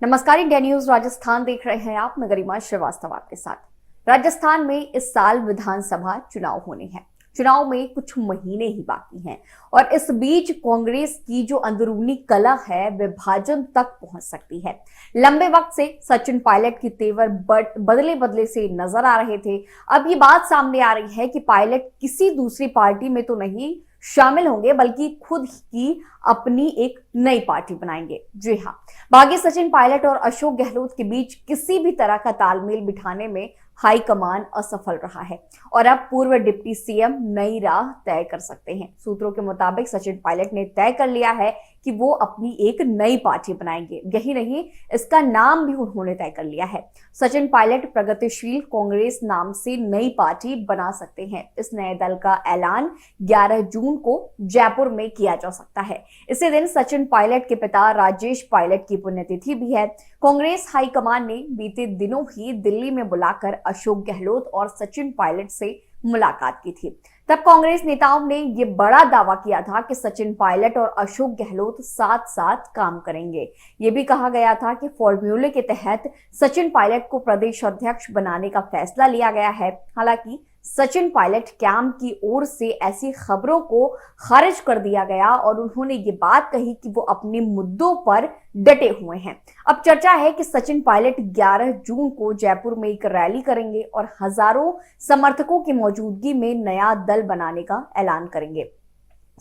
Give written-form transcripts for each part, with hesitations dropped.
नमस्कार, India news Rajasthan देख रहे हैं आप। मैं गरिमा श्रीवास्तव आपके साथ। राजस्थान में इस साल विधानसभा चुनाव होने हैं। चुनाव में कुछ महीने ही बाकी हैं और इस बीच कांग्रेस की जो अंदरूनी कलह है विभाजन तक पहुंच सकती है। लंबे वक्त से सचिन पायलट की तेवर बदले बदले से नजर आ रहे थे। अब ये बात सामने आ रही है कि पायलट किसी दूसरी पार्टी में तो नहीं शामिल होंगे बल्कि खुद की अपनी एक नई पार्टी बनाएंगे। जी हाँ, बागी सचिन पायलट और अशोक गहलोत के बीच किसी भी तरह का तालमेल बिठाने में हाईकमान असफल रहा है और अब पूर्व डिप्टी सीएम नई राह तय कर सकते हैं। सूत्रों के मुताबिक सचिन पायलट ने तय कर लिया है कि वो अपनी एक नई पार्टी बनाएंगे। यही नहीं, इसका नाम भी उन्होंने तय कर लिया है। सचिन पायलट प्रगतिशील कांग्रेस नाम से नई पार्टी बना सकते हैं। इस नए दल का ऐलान 11 जून को जयपुर में किया जा सकता है। इसी दिन सचिन पायलट के पिता राजेश पायलट की पुण्यतिथि भी है। कांग्रेस हाईकमान ने बीते दिनों ही दिल्ली में बुलाकर अशोक गहलोत और सचिन पायलट से मुलाकात की थी। तब कांग्रेस नेताओं ने यह बड़ा दावा किया था कि सचिन पायलट और अशोक गहलोत साथ साथ काम करेंगे। यह भी कहा गया था कि फॉर्मूले के तहत सचिन पायलट को प्रदेश अध्यक्ष बनाने का फैसला लिया गया है। हालांकि सचिन पायलट कैंप की ओर से ऐसी खबरों को खारिज कर दिया गया और उन्होंने ये बात कही कि वो अपने मुद्दों पर डटे हुए हैं। अब चर्चा है कि सचिन पायलट 11 जून को जयपुर में एक रैली करेंगे और हजारों समर्थकों की मौजूदगी में नया दल बनाने का ऐलान करेंगे।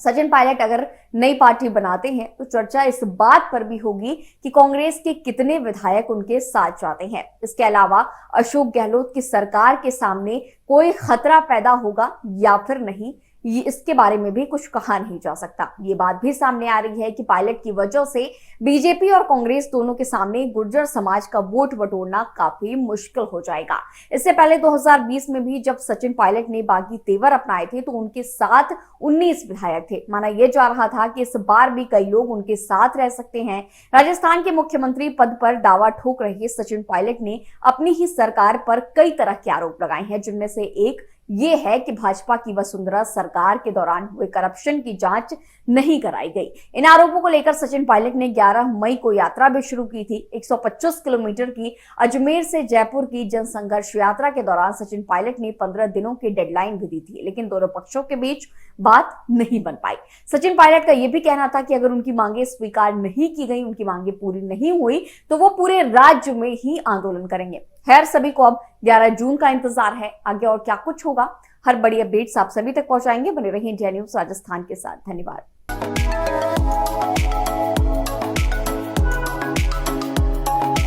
सचिन पायलट अगर नई पार्टी बनाते हैं तो चर्चा इस बात पर भी होगी कि कांग्रेस के कितने विधायक उनके साथ जाते हैं। इसके अलावा अशोक गहलोत की सरकार के सामने कोई खतरा पैदा होगा या फिर नहीं, इसके बारे में भी कुछ कहा नहीं जा सकता। ये बात भी सामने आ रही है कि पायलट की वजह से बीजेपी और कांग्रेस दोनों के सामने गुर्जर समाज का वोट बटोरना काफी मुश्किल हो जाएगा। इससे पहले 2020 में भी जब सचिन पायलट ने बागी तेवर अपनाए थे तो उनके साथ 19 विधायक थे। माना यह जा रहा था कि इस बार भी कई लोग उनके साथ रह सकते हैं। राजस्थान के मुख्यमंत्री पद पर दावा ठोक रहे सचिन पायलट ने अपनी ही सरकार पर कई तरह के आरोप लगाए हैं, जिनमें से एक ये है कि भाजपा की वसुंधरा सरकार के दौरान हुए करप्शन की जांच नहीं कराई गई। इन आरोपों को लेकर सचिन पायलट ने 11 मई को यात्रा भी शुरू की थी। 125 किलोमीटर की अजमेर से जयपुर की जनसंघर्ष यात्रा के दौरान सचिन पायलट ने 15 दिनों की डेडलाइन भी दी थी, लेकिन दोनों पक्षों के बीच बात नहीं बन पाई। सचिन पायलट का यह भी कहना था कि अगर उनकी मांगे स्वीकार नहीं की गई, उनकी मांगे पूरी नहीं हुई तो वो पूरे राज्य में ही आंदोलन करेंगे। खैर, सभी को अब 11 जून का इंतजार है। आगे और क्या कुछ होगा, हर बड़ी अपडेट्स आप सभी तक पहुंचाएंगे। बने रहिए इंडिया न्यूज राजस्थान के साथ। धन्यवाद।